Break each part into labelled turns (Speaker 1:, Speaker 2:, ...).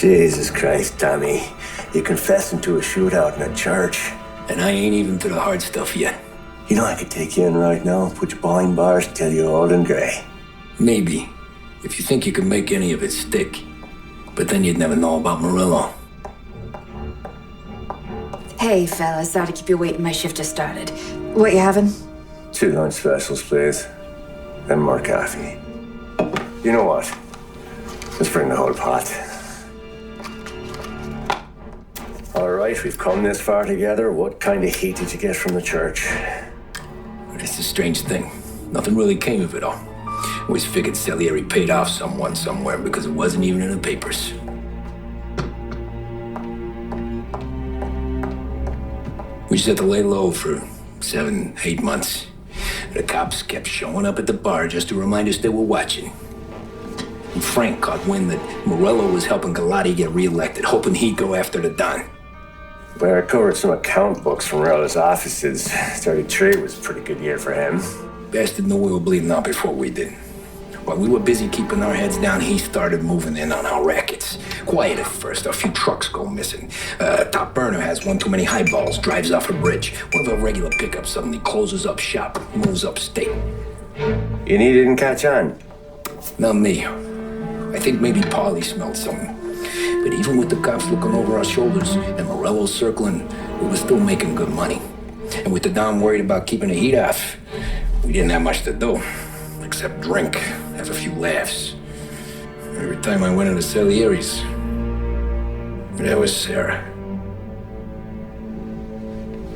Speaker 1: Jesus Christ, Tommy. You're confessing to a shootout in a church.
Speaker 2: And I ain't even to the hard stuff yet.
Speaker 1: You know I could take you in right now, put you behind bars till you're old and grey.
Speaker 2: Maybe, if you think you can make any of it stick. But then you'd never know about Morello.
Speaker 3: Hey, fellas, sorry to keep you waiting. My shift just started. What you having?
Speaker 1: 2 lunch specials, please. And more coffee. You know what? Let's bring the whole pot. All right, we've come this far together. What kind of heat did you get from the church?
Speaker 2: It's a strange thing. Nothing really came of it all. Always figured Salieri paid off someone somewhere because it wasn't even in the papers. We just had to lay low for 7, 8 months. The cops kept showing up at the bar just to remind us they were watching. And Frank caught wind that Morello was helping Galati get reelected, hoping he'd go after the Don.
Speaker 1: Well, I recovered some account books from Morello's offices. 33 was a pretty good year for him.
Speaker 2: Bastard knew we were bleeding out before we did. While we were busy keeping our heads down, he started moving in on our rackets. Quiet at first, a few trucks go missing. Top burner has one too many highballs, drives off a bridge. One of our regular pickups suddenly closes up shop, moves upstate.
Speaker 1: And he didn't catch on?
Speaker 2: Not me. I think maybe Paulie smelled something. But even with the cops looking over our shoulders and Morello circling, we were still making good money. And with the Don worried about keeping the heat off, we didn't have much to do. Except drink, have a few laughs. Every time I went into Salieri's, there was Sarah.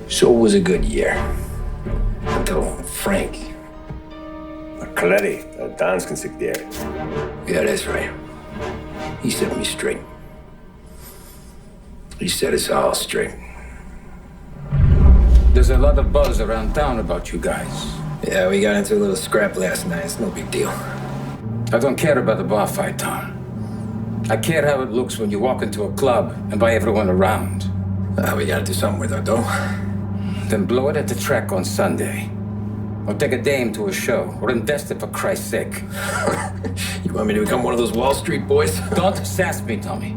Speaker 2: So it was a good year. Until Frank.
Speaker 1: Coletti, Don's consigliere.
Speaker 2: Yeah, that's right. He set me straight. He set us all straight.
Speaker 4: There's a lot of buzz around town about you guys.
Speaker 2: Yeah, we got into a little scrap last night. It's no big deal.
Speaker 4: I don't care about the bar fight, Tom. I care how it looks when you walk into a club and by everyone around.
Speaker 2: We gotta do something with our dough.
Speaker 4: Then blow it at the track on Sunday. Or take a dame to a show. Or invest it for Christ's sake.
Speaker 2: You want me to become one of those Wall Street boys?
Speaker 4: Don't sass me, Tommy.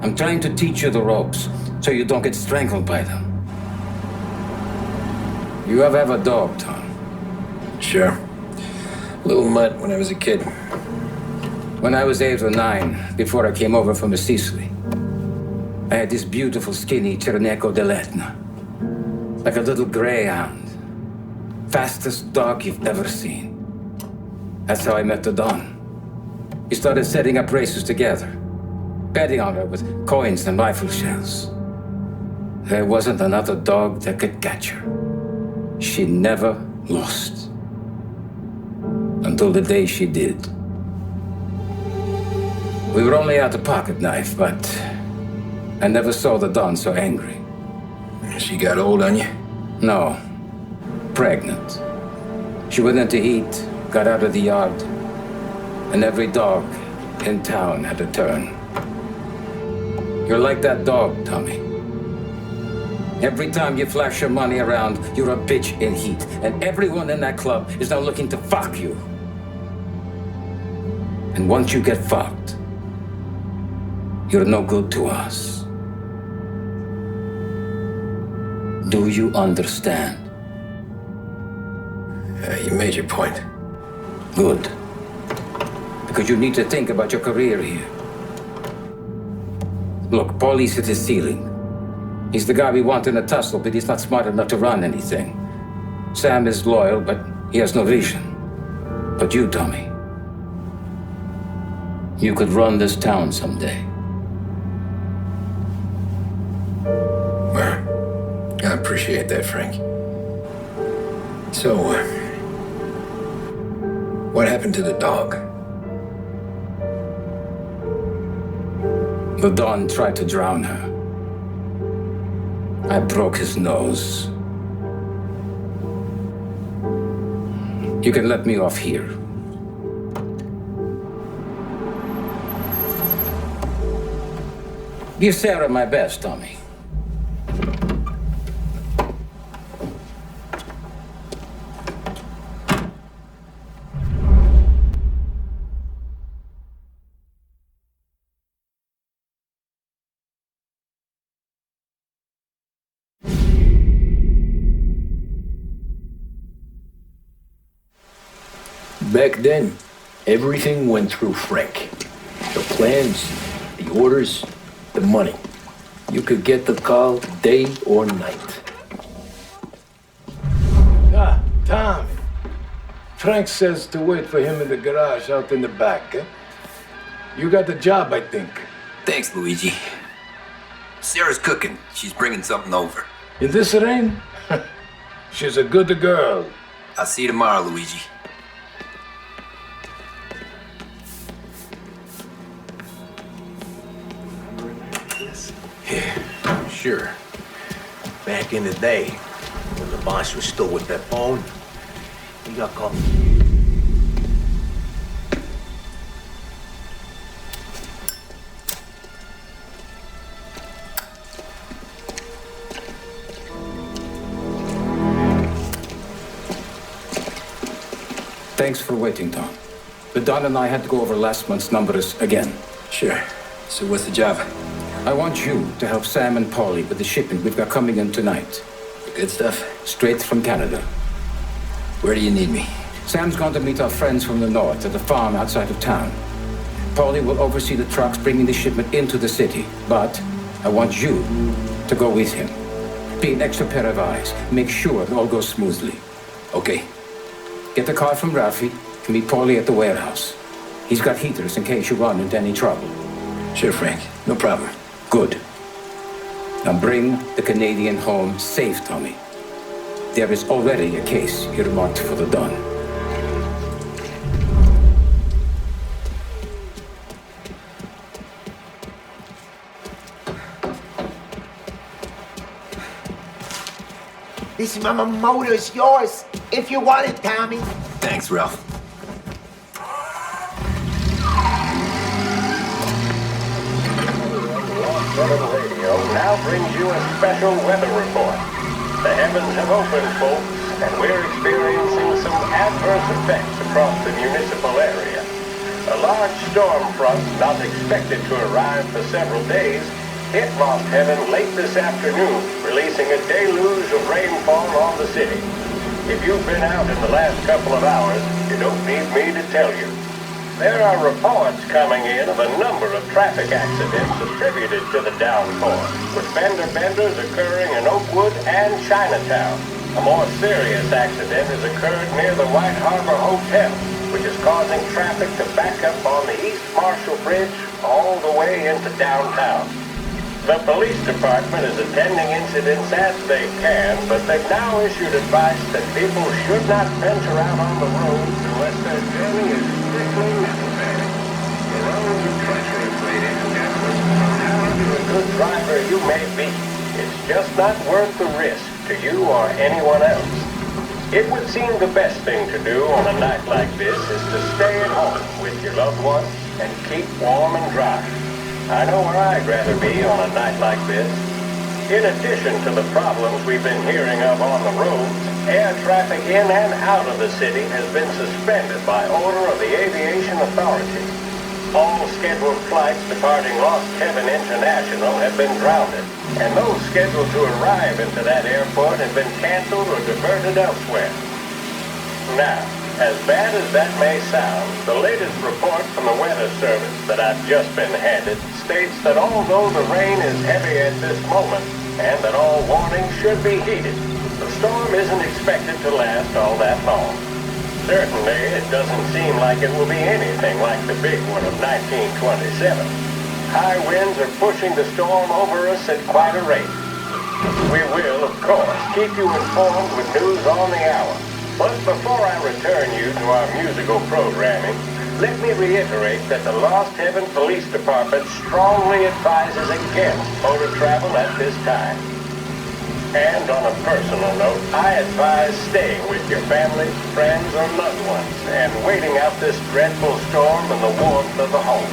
Speaker 4: I'm trying to teach you the ropes so you don't get strangled by them. You ever have a dog, Tom?
Speaker 2: Sure. Little mutt when I was a kid.
Speaker 4: When I was 8 or 9, before I came over from Sicily, I had this beautiful skinny Cerneco dell'Etna. Like a little greyhound. Fastest dog you've ever seen. That's how I met the Don. We started setting up races together. Betting on her with coins and rifle shells. There wasn't another dog that could catch her. She never lost. Until the day she did. We were only out a pocket knife, but I never saw the Don so angry.
Speaker 2: She got old on you?
Speaker 4: No. Pregnant. She went in to eat, got out of the yard, and every dog in town had a turn. You're like that dog, Tommy. Every time you flash your money around, you're a bitch in heat. And everyone in that club is now looking to fuck you. And once you get fucked, you're no good to us. Do you understand?
Speaker 2: You made your point.
Speaker 4: Good. Because you need to think about your career here. Look, Paulie's at his ceiling. He's the guy we want in a tussle, but he's not smart enough to run anything. Sam is loyal, but he has no vision. But you, Tommy, you could run this town someday.
Speaker 2: Well, I appreciate that, Frank. So, what happened to the dog?
Speaker 4: The Don tried to drown her. I broke his nose. You can let me off here. Give Sarah my best, Tommy.
Speaker 2: Back then, everything went through Frank. The plans, the orders, the money. You could get the call day or night.
Speaker 5: Ah, Tom. Frank says to wait for him in the garage out in the back, eh? You got the job, I think.
Speaker 2: Thanks, Luigi. Sarah's cooking. She's bringing something over.
Speaker 5: In this rain? She's a good girl.
Speaker 2: I'll see you tomorrow, Luigi.
Speaker 6: Yeah, sure. Back in the day, when the boss was still with that phone, he got caught.
Speaker 4: Thanks for waiting, Tom. But Don and I had to go over last month's numbers again.
Speaker 2: Sure. So what's the job?
Speaker 4: I want you to help Sam and Paulie with the shipment we've got coming in tonight.
Speaker 2: The good stuff?
Speaker 4: Straight from Canada.
Speaker 2: Where do you need me?
Speaker 4: Sam's going to meet our friends from the north at the farm outside of town. Paulie will oversee the trucks bringing the shipment into the city. But I want you to go with him. Be an extra pair of eyes. Make sure it all goes smoothly.
Speaker 2: Okay.
Speaker 4: Get the car from Ralphie and meet Paulie at the warehouse. He's got heaters in case you run into any trouble.
Speaker 2: Sure, Frank. No problem.
Speaker 4: Good. Now bring the Canadian home safe, Tommy. There is already a case earmarked for the Don.
Speaker 6: This mama motor's yours, if you want it, Tommy.
Speaker 2: Thanks, Ralph.
Speaker 7: Radio now brings you a special weather report. The heavens have opened, folks, and we're experiencing some adverse effects across the municipal area. A large storm front, not expected to arrive for several days, hit Lost Heaven late this afternoon, releasing a deluge of rainfall on the city. If you've been out in the last couple of hours, you don't need me to tell you. There are reports coming in of a number of traffic accidents attributed to the downpour, with fender benders occurring in Oakwood and Chinatown. A more serious accident has occurred near the White Harbor Hotel, which is causing traffic to back up on the East Marshall Bridge all the way into downtown. The police department is attending incidents as they can, but they've now issued advice that people should not venture out on the roads unless their journey is strictly necessary. The roads are treacherous, ladies and gentlemen. However good driver you may be, it's just not worth the risk to you or anyone else. It would seem the best thing to do on a night like this is to stay at home with your loved ones and keep warm and dry. I know where I'd rather be on a night like this. In addition to the problems we've been hearing of on the roads, air traffic in and out of the city has been suspended by order of the Aviation Authority. All scheduled flights departing Lost Heaven International have been grounded, and those scheduled to arrive into that airport have been canceled or diverted elsewhere. Now, as bad as that may sound, the latest report from the Weather Service that I've just been handed states that although the rain is heavy at this moment, and that all warnings should be heeded, the storm isn't expected to last all that long. Certainly, it doesn't seem like it will be anything like the big one of 1927. High winds are pushing the storm over us at quite a rate. We will, of course, keep you informed with news on the hour. But before I return you to our musical programming, let me reiterate that the Lost Heaven Police Department strongly advises against motor travel at this time. And on a personal note, I advise staying with your family, friends, or loved ones and waiting out this dreadful storm in the warmth of the home.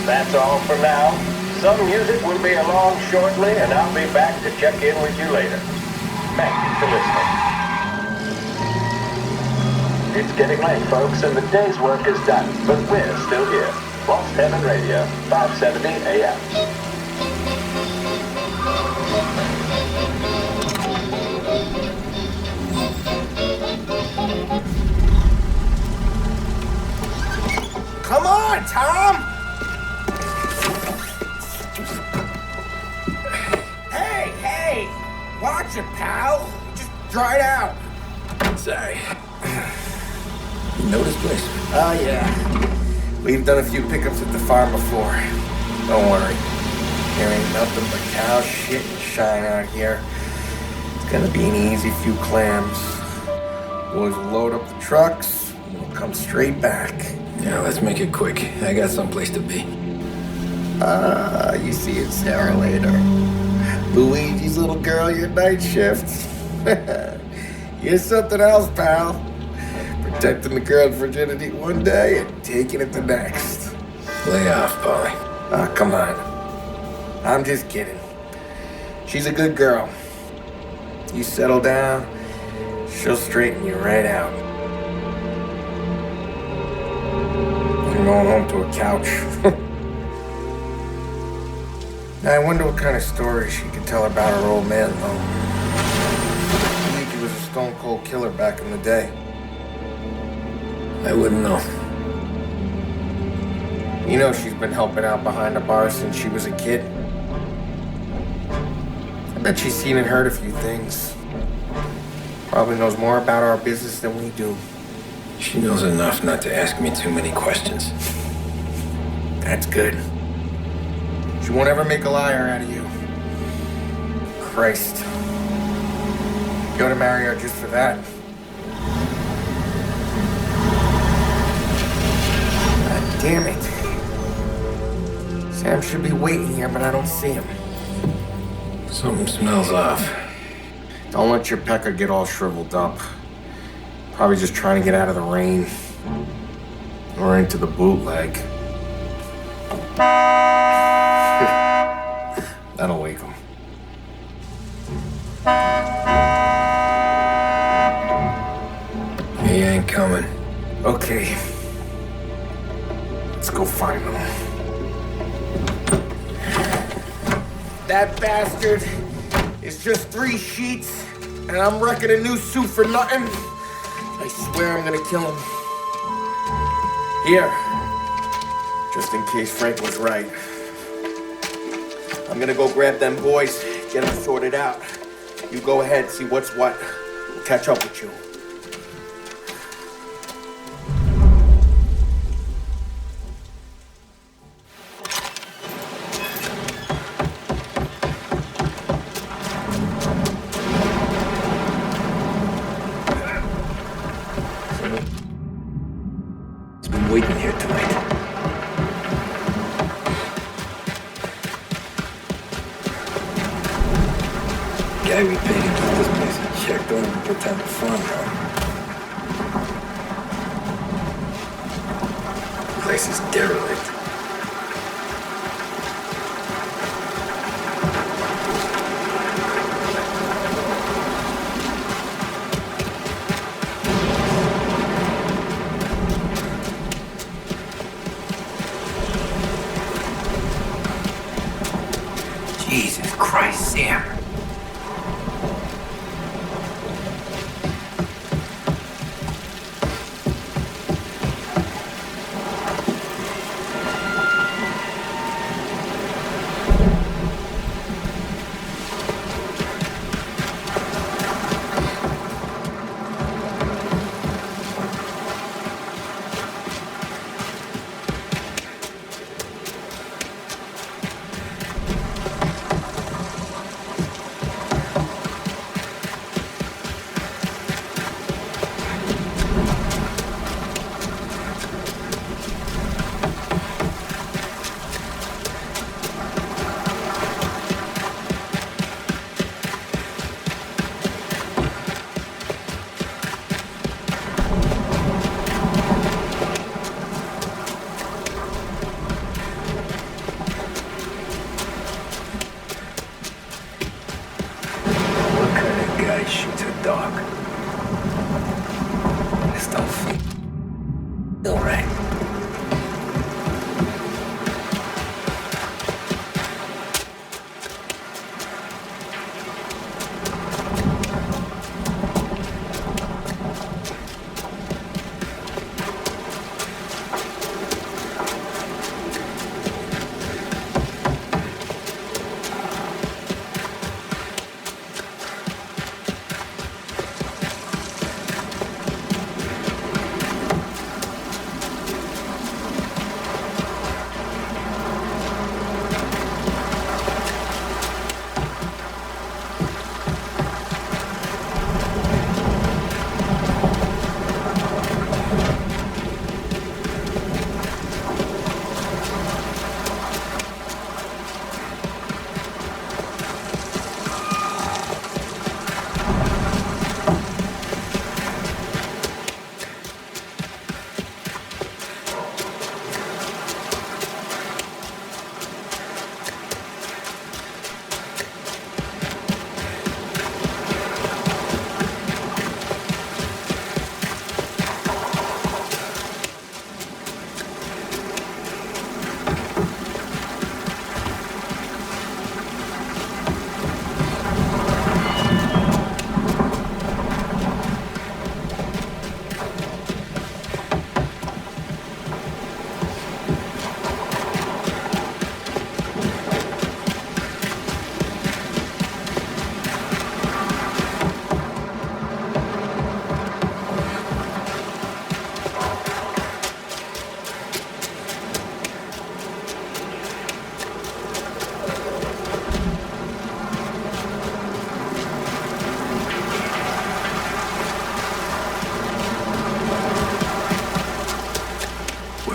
Speaker 7: That's all for now. Some music will be along shortly, and I'll be back to check in with you later. Thank you for listening. It's getting late, folks, and the day's work is done, but we're still here. Lost Heaven Radio, 570 AM.
Speaker 4: on, Tom! Hey! Watch it, pal. Just dried out.
Speaker 2: Sorry. You know this place?
Speaker 1: Oh, yeah. We've done a few pickups at the farm before. Don't worry. There ain't nothing but cow shit and shine out here. It's gonna be an easy few clams. Boys will load up the trucks, and we'll come straight back.
Speaker 2: Yeah, let's make it quick. I got someplace to be.
Speaker 1: You see it, Sarah, later. Luigi's little girl, your night shift. You're something else, pal. Protecting the girl's virginity one day and taking it the next.
Speaker 2: Lay off, Polly.
Speaker 1: Ah, come on. I'm just kidding. She's a good girl. You settle down, she'll straighten you right out. I'm going home to a couch. Now, I wonder what kind of story she could tell about her old man, though. I think he was a stone-cold killer back in the day.
Speaker 2: I wouldn't know.
Speaker 1: You know she's been helping out behind the bar since she was a kid. I bet she's seen and heard a few things. Probably knows more about our business than we do.
Speaker 2: She knows enough not to ask me too many questions.
Speaker 1: That's good. She won't ever make a liar out of you. Christ. You ought to marry her just for that. God damn it. Sam should be waiting here, but I don't see him.
Speaker 2: Something smells off.
Speaker 1: Don't let your pecker get all shriveled up. Probably just trying to get out of the rain. Or into the bootleg. That'll wake him.
Speaker 2: He ain't coming.
Speaker 1: Okay. Let's go find him. That bastard is just 3 sheets, and I'm wrecking a new suit for nothing. I swear I'm gonna kill him. Here. Just in case Frank was right. I'm gonna go grab them boys, get them sorted out. You go ahead, see what's what. We'll catch up with you.
Speaker 2: He's been waiting here tonight. Guy we paid to keep this place in check, don't even pretend to farm now. The place is derelict. Jesus Christ, Sam.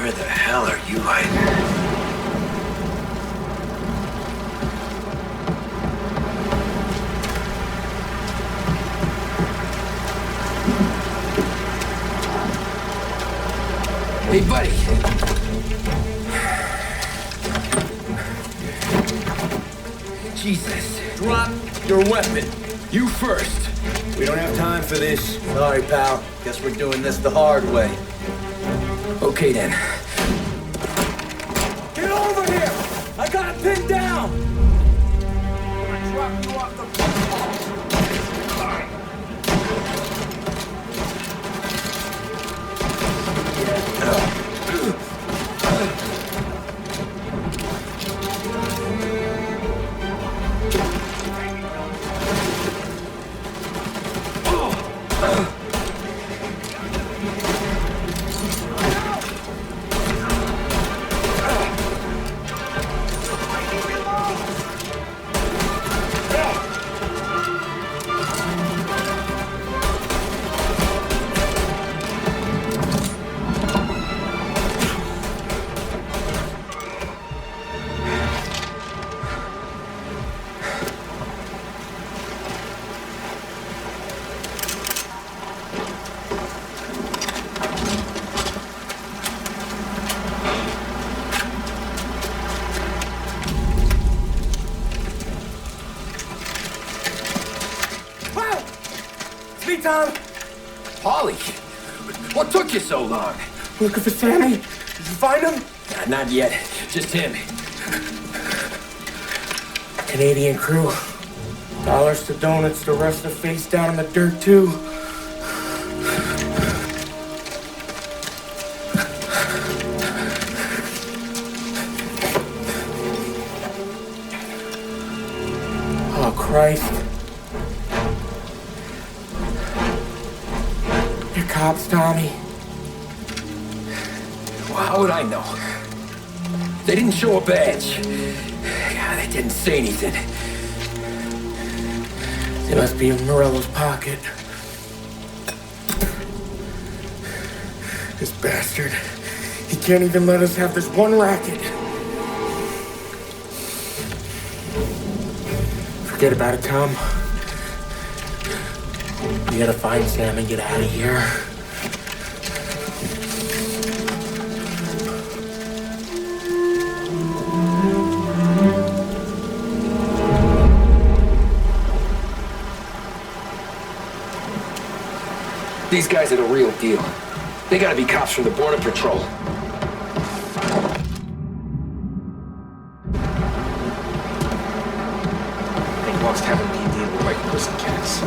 Speaker 6: Where the hell are you hiding?
Speaker 2: Hey, buddy. Jesus.
Speaker 1: Drop your weapon.
Speaker 2: You first.
Speaker 1: We don't have time for this. Sorry, pal. Guess we're doing this the hard way.
Speaker 2: Okay, then.
Speaker 1: Get over here! I got him pinned down! I'm gonna drop you off the Tom?
Speaker 2: Polly, what took you so long?
Speaker 1: Looking for Sammy? Did you find him?
Speaker 2: Not yet. Just him.
Speaker 1: Canadian crew. Dollars to donuts, the rest of the face down in the dirt, too. Oh, Christ. You're cops, Tommy.
Speaker 2: Well, how would I know? They didn't show a badge. God, they didn't say anything.
Speaker 1: They must be in Morello's pocket. This bastard. He can't even let us have this one racket. Forget about it, Tom. We gotta find Sam and get out of here.
Speaker 2: These guys are the real deal. They gotta be cops from the Border Patrol. They must have a PD with white pussycats.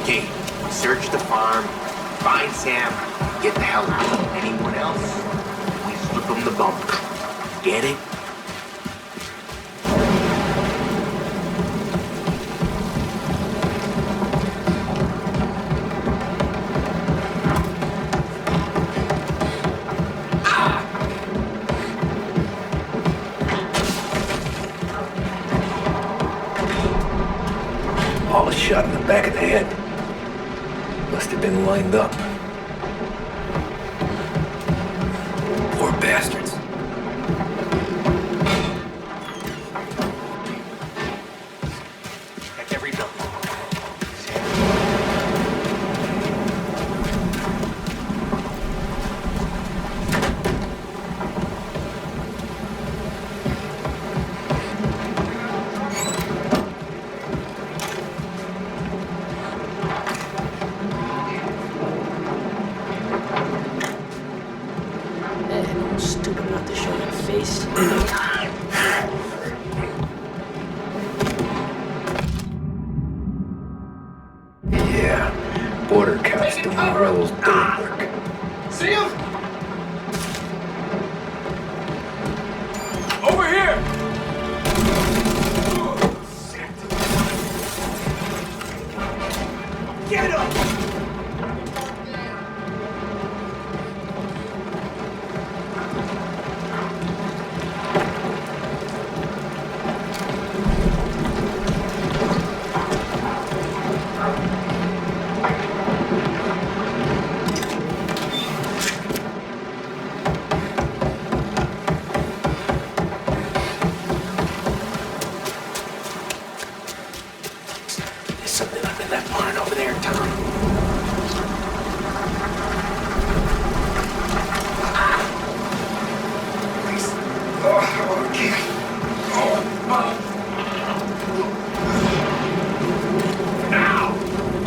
Speaker 6: Okay, search the farm, find Sam, get the hell out. Anyone else? We slip them the bump. Get it?
Speaker 2: All a shot in the back of the head. Must have been lined up. Poor bastards.
Speaker 6: Check every building.
Speaker 8: Stupid not to show your face.
Speaker 2: Yeah, border cops doing Morello's dirty work.
Speaker 5: See him? Over here! Get him!
Speaker 6: something up in that barn over there, Tom. Please. Oh, okay. Now!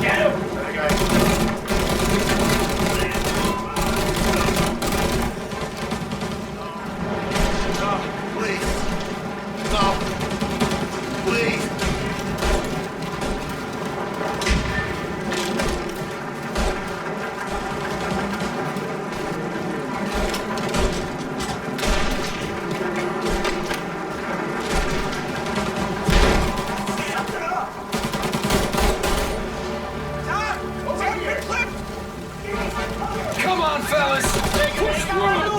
Speaker 6: Get him! Okay.
Speaker 2: Come on, fellas! Push through!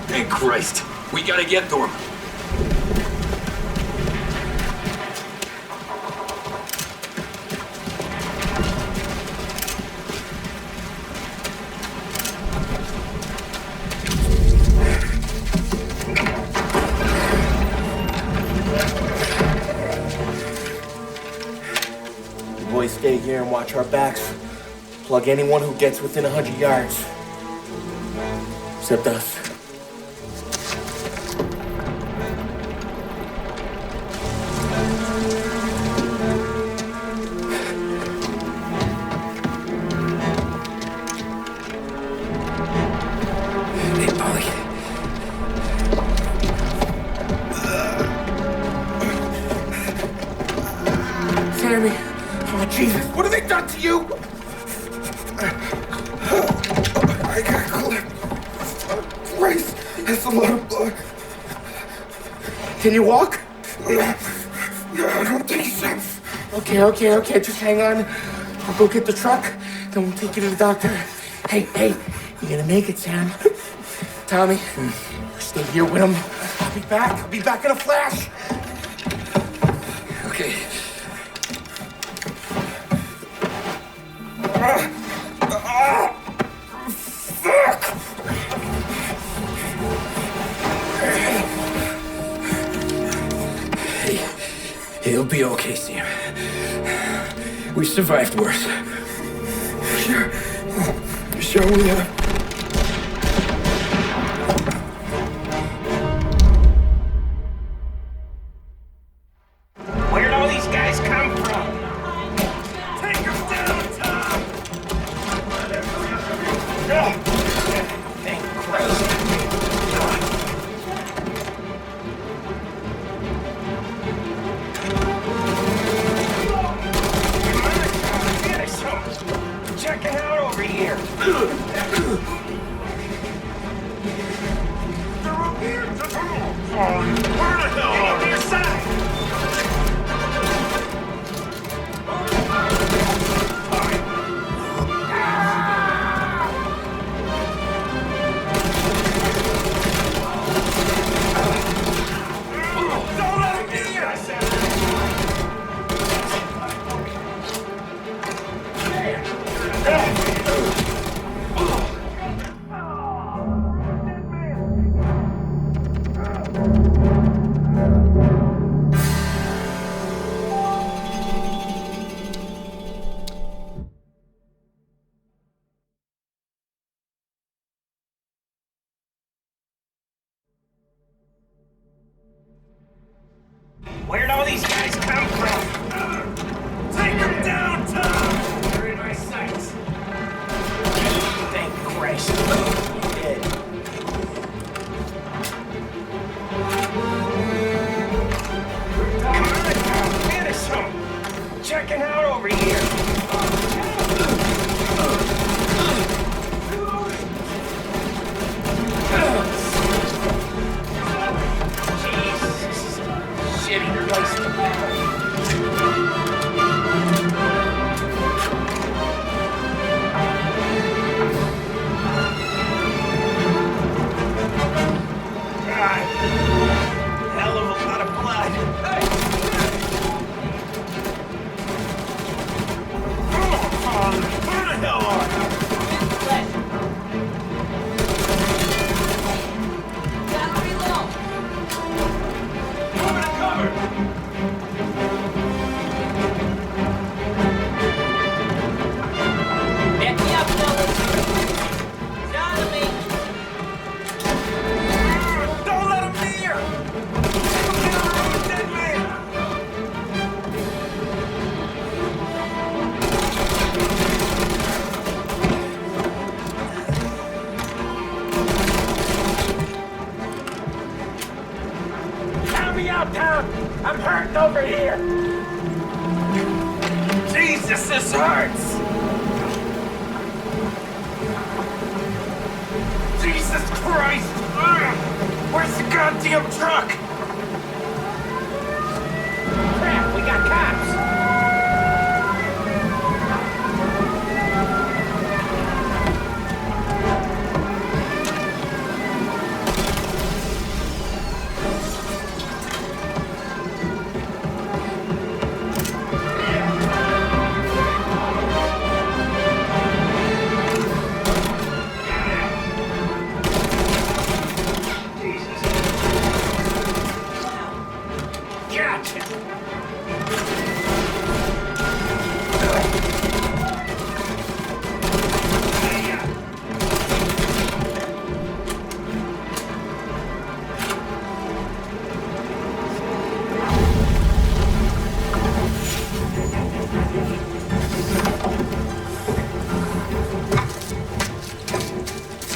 Speaker 9: Thank Christ. We gotta get to him.
Speaker 1: You boys stay here and watch our backs. Plug anyone who gets within 100 yards. Except us.
Speaker 2: Hey, Polly.
Speaker 1: Sammy! Oh, Jesus! What have they done to you? I got clipped. Christ! That's a lot of blood. Can you walk? No, I don't think so. Okay. Just hang on. I'll go get the truck, then we'll take you to the doctor. Hey, you're gonna make it, Sam. Tommy, stay here with him. I'll be back in a flash.
Speaker 2: Okay.
Speaker 1: Fuck!
Speaker 2: He'll be okay, Sam. We survived worse.
Speaker 1: Sure we have.
Speaker 6: Where'd all these guys come from? Take them down, Tom! Thank Christ. Where the hell? On your side! Don't let him get you, I said! Where'd all these guys come from? Take them down, Tom! They're in my sights. Thank Christ. You're dead. Come on, Tom. Finish him. Checking out over here. Jesus. Shitty place to be. God. Hell of a lot of blood. Where the hell are you? Cover to cover!
Speaker 8: Back me up, fellas. Down to me.
Speaker 6: Don't let him near! Get around the dead man! Count me out, Tom! I'm hurting over here! Jesus, this hurts! Jesus Christ! Ugh. Where's the goddamn truck? Crap, we got cops!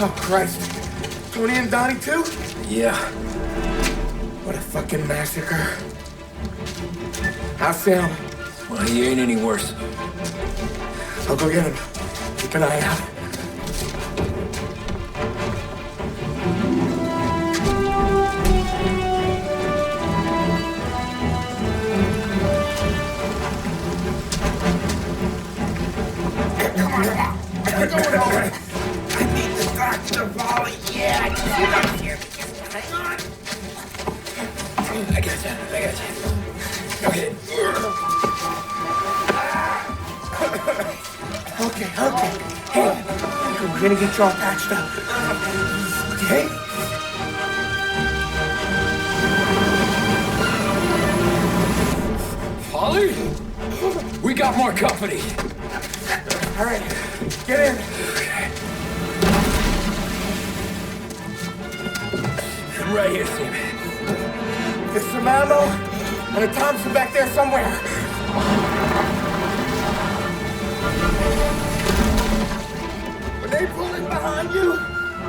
Speaker 1: Oh, Christ. Tony and Donnie, too?
Speaker 2: Yeah.
Speaker 1: What a fucking massacre. How's Sam?
Speaker 2: Well, he ain't any worse.
Speaker 1: I'll go get him. Keep an eye out. Come on, we're going over it. I need the doctor, Volley. Yeah, I can see that here. Hang on.
Speaker 2: I got you. Okay.
Speaker 1: Okay. Hey, we're gonna get you all patched up. Okay?
Speaker 2: Polly? We got more company.
Speaker 1: All right, get in.
Speaker 2: I'm right here, Sam.
Speaker 1: There's some ammo and a Thompson back there somewhere. When they pull in behind you,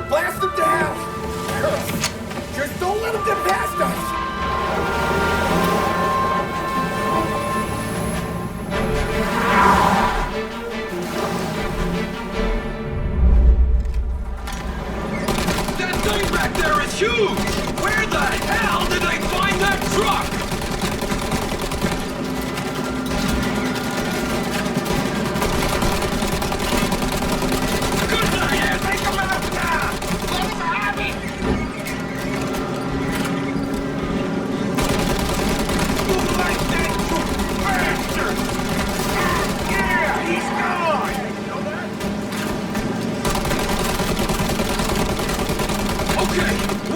Speaker 1: blast them down. Just don't let them get past us.
Speaker 9: That thing back there is huge! Where the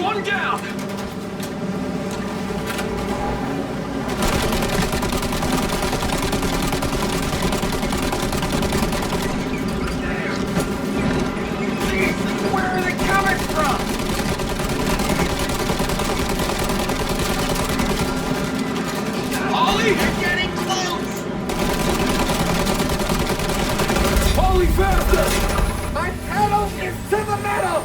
Speaker 9: One down!
Speaker 6: Where are they coming from?
Speaker 9: Ollie!
Speaker 6: They're getting close!
Speaker 9: Ollie, faster!
Speaker 6: My pedal is to the metal!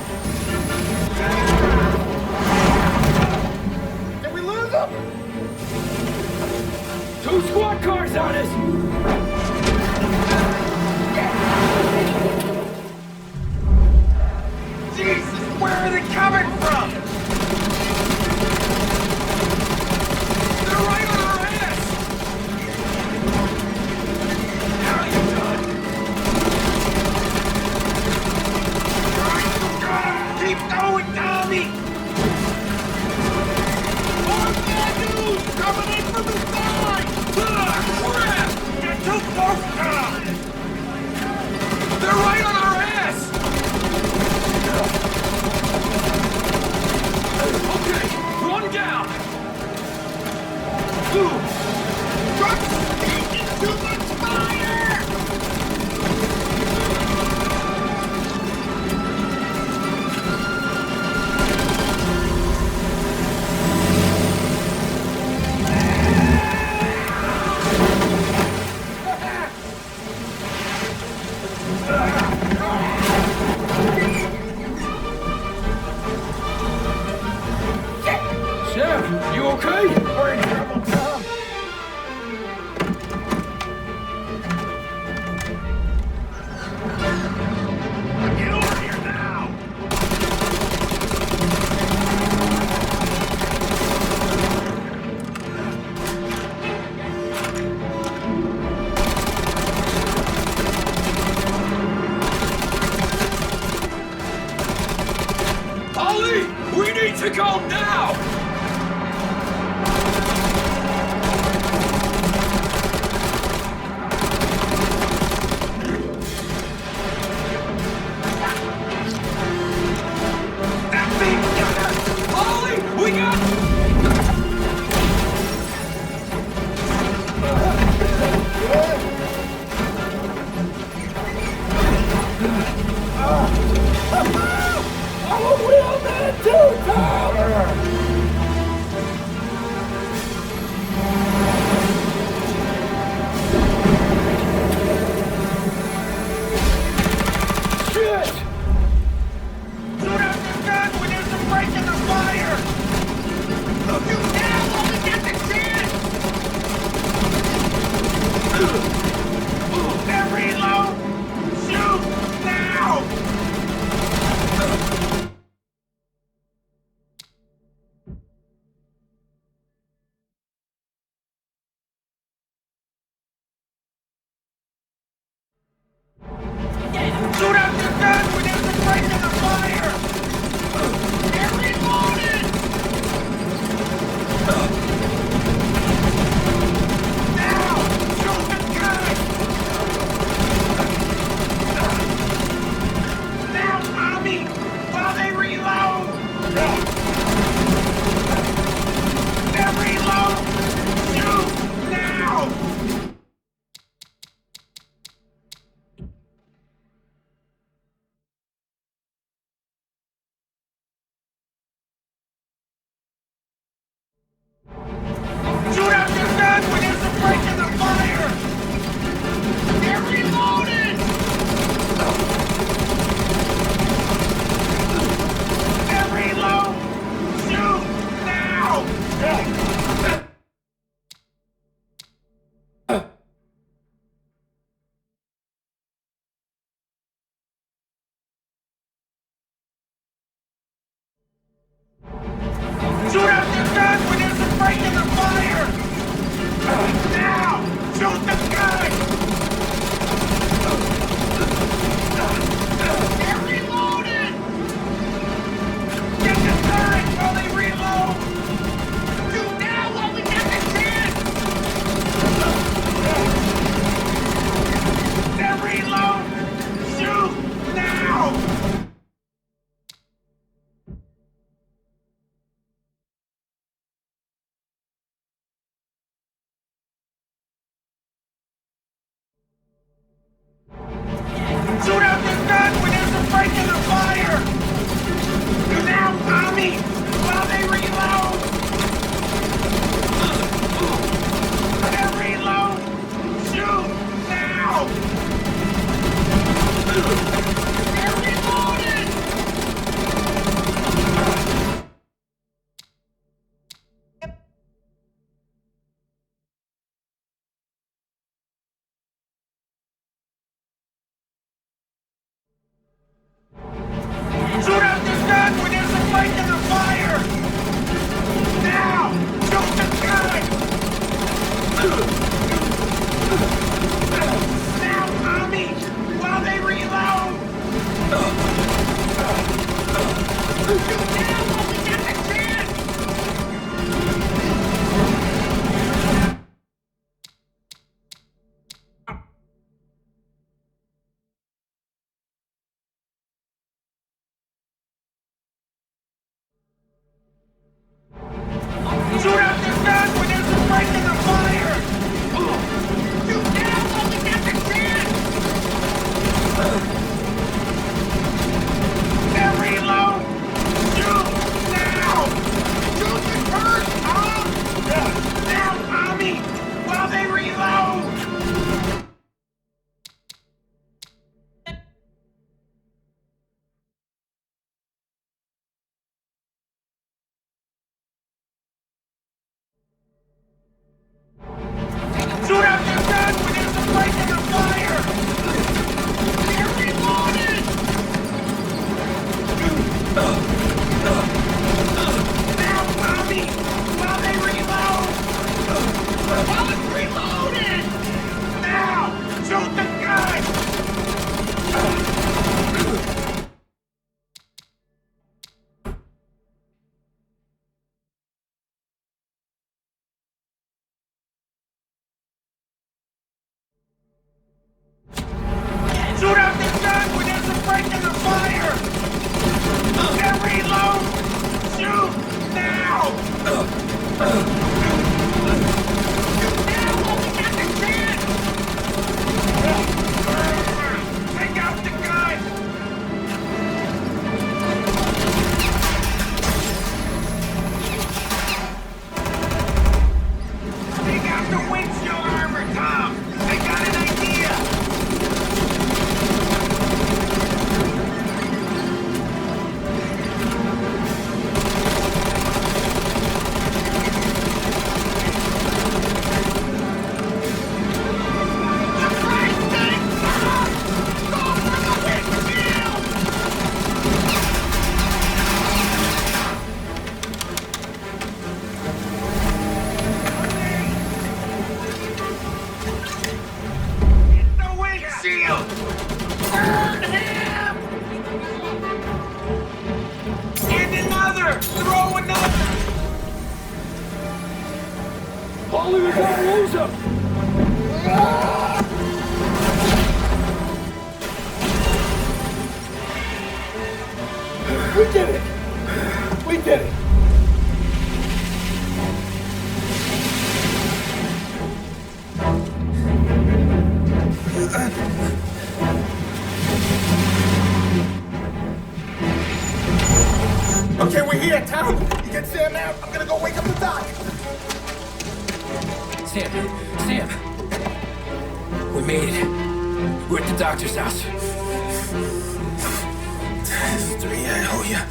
Speaker 6: Did we lose them?
Speaker 9: 2 squad cars on us!
Speaker 6: Jesus, where are they coming from?
Speaker 9: They're right on our ass!
Speaker 6: Now you're done. Keep going, Tommy! More bad news coming in from the side!
Speaker 9: Ah, crap!
Speaker 6: You're too close, Tom!
Speaker 9: They're right on our ass! Okay, one down!
Speaker 6: Truck's taking too much fire!
Speaker 9: Sam, you okay?
Speaker 6: We're in trouble, Tom. Get over here now!
Speaker 9: Ollie! We need to go now!
Speaker 6: That big gunner!
Speaker 9: Ollie! We got...
Speaker 6: I'm a wheelman too, Tom!
Speaker 9: Shit!
Speaker 6: Shoot out the gun when there's a break in the fire! You now while we get the chance! Now reload! Shoot! Now! Shoot out the gun when there's a break in the fire! They're reloaded! Now! Shoot the gun! Now, Tommy! While they reload! They're reload! Shoot! Now! Shoot out your gun when there's a break in the fire! They're reloaded! They're reload! Shoot! Now! Shoot out your gun when there's a break in the fire! Now! Shoot the gun! They're reloaded! Get the turret while they reload! Shoot now while we get the chance! They're reload! Shoot now! Take out the gun! Take out the windshield armor, Tom! I got an idea! Shield! Burn him! And another! Throw another!
Speaker 5: Paulie, we gotta lose him! We did it! We did it!
Speaker 1: Okay, we're here, Tom. You get Sam out. I'm gonna go wake up the doc.
Speaker 2: Sam! We made it. We're at the doctor's house.
Speaker 1: 3, I owe you.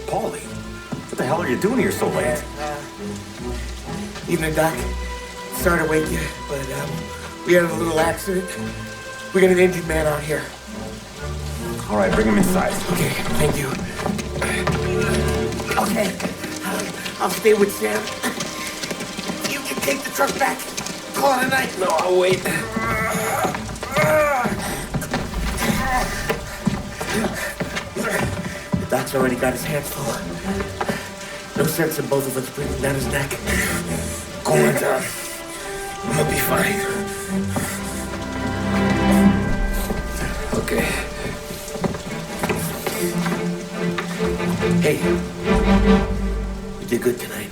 Speaker 10: Paulie, what the hell are you doing here so late?
Speaker 1: Evening, Doc. Sorry to wake you, but we had a little accident. We got an injured man out here.
Speaker 10: All right, bring him inside.
Speaker 1: Okay, thank you. Okay, I'll stay with Sam. You can take the truck back. Call it a night.
Speaker 2: No, I'll wait.
Speaker 1: The doc's already got his hands full. No sense in both of us breathing down his neck. Go on, Tom. I'm gonna be fine.
Speaker 2: Okay.
Speaker 1: Hey, you did good tonight.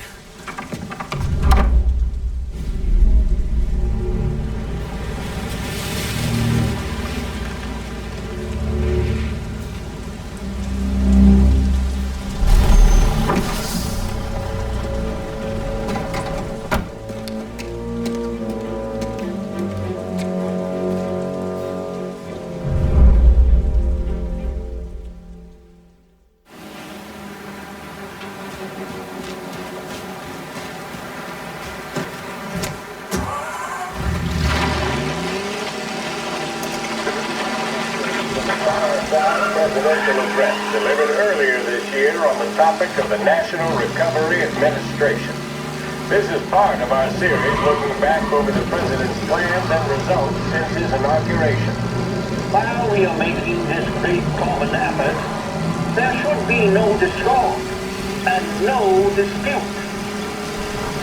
Speaker 7: Presidential address delivered earlier this year on the topic of the National Recovery Administration. This is part of our series looking back over the President's plans and results since his inauguration. While we are making this great common effort, there should be no discord and no dispute.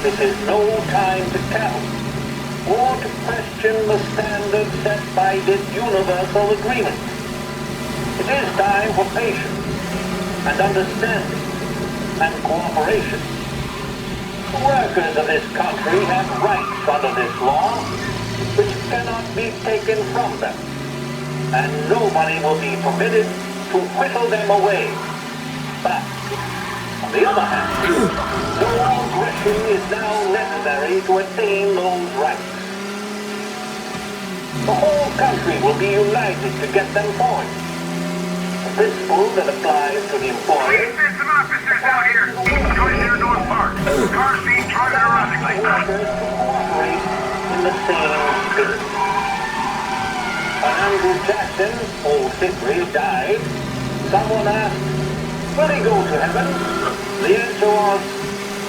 Speaker 7: This is no time to count or to question the standards set by this universal agreement. It is time for patience and understanding and cooperation. The workers of this country have rights under this law which cannot be taken from them, and nobody will be permitted to whittle them away. But, on the other hand, no aggression is now necessary to attain those rights. The whole country will be united to get them forward. The principle that applies to the employer.
Speaker 6: There's some officers out here. Going near North Park. Cars being driving erratically.
Speaker 7: Workers to cooperate in the same spirit. When Andrew Jackson, old Hickory, died, someone asked, will he go to heaven? The answer was,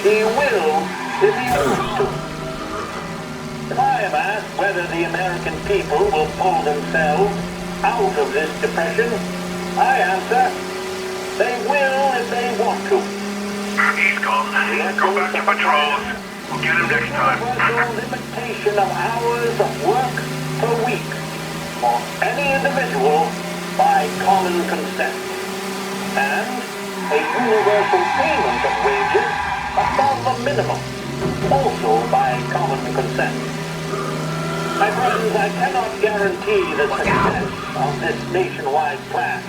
Speaker 7: he will if he wants to. If I am asked whether the American people will pull themselves out of this depression, I answer, they will if they want to.
Speaker 6: He's
Speaker 11: He's gone. Go back to patrols. We'll get him next time.
Speaker 7: Limitation of hours of work per week for any individual by common consent. And a universal payment of wages above the minimum, also by common consent. My friends, I cannot guarantee the success of this nationwide plan,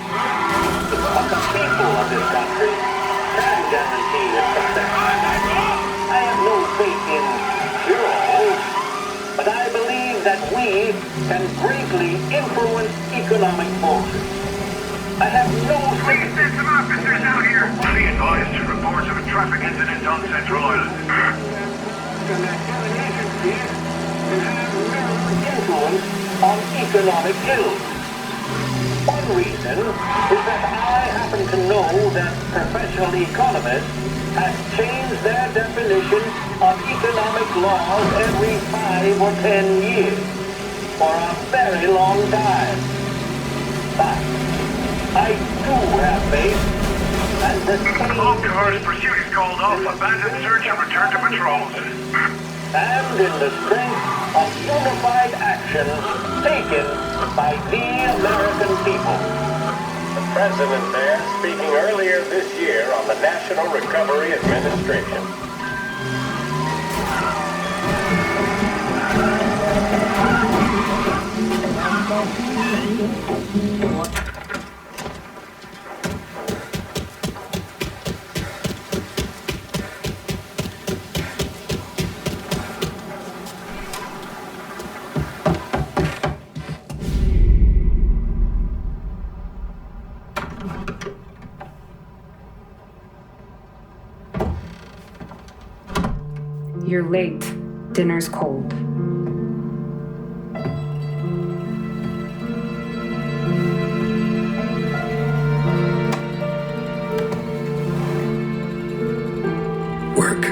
Speaker 7: but the people of this country can guarantee its success. I have no faith in heroes, but I believe that we can greatly influence economic forces. I have no
Speaker 11: Please send some officers out here. Be advised, reports of a traffic incident on Central Island.
Speaker 7: Influence on economic ills. One reason is that I happen to know that professional economists have changed their definition of economic laws every 5 or 10 years for a very long time. But I do have faith and retain...
Speaker 11: All cars, pursuit is called off. Abandon search and return to patrols.
Speaker 7: And in the strength of unified action taken by the American people. The president there speaking earlier this year on the National Recovery Administration.
Speaker 12: You're late. Dinner's cold.
Speaker 2: Work.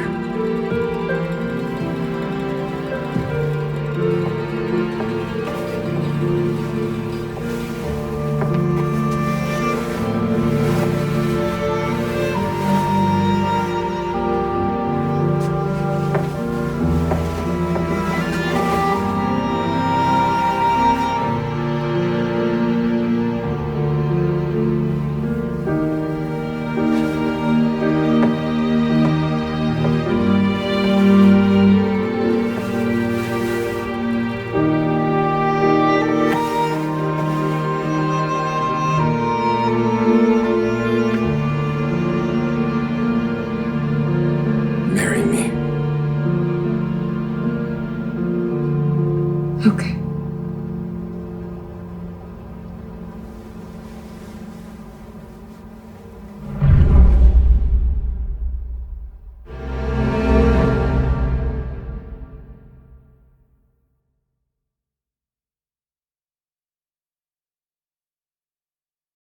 Speaker 12: Okay.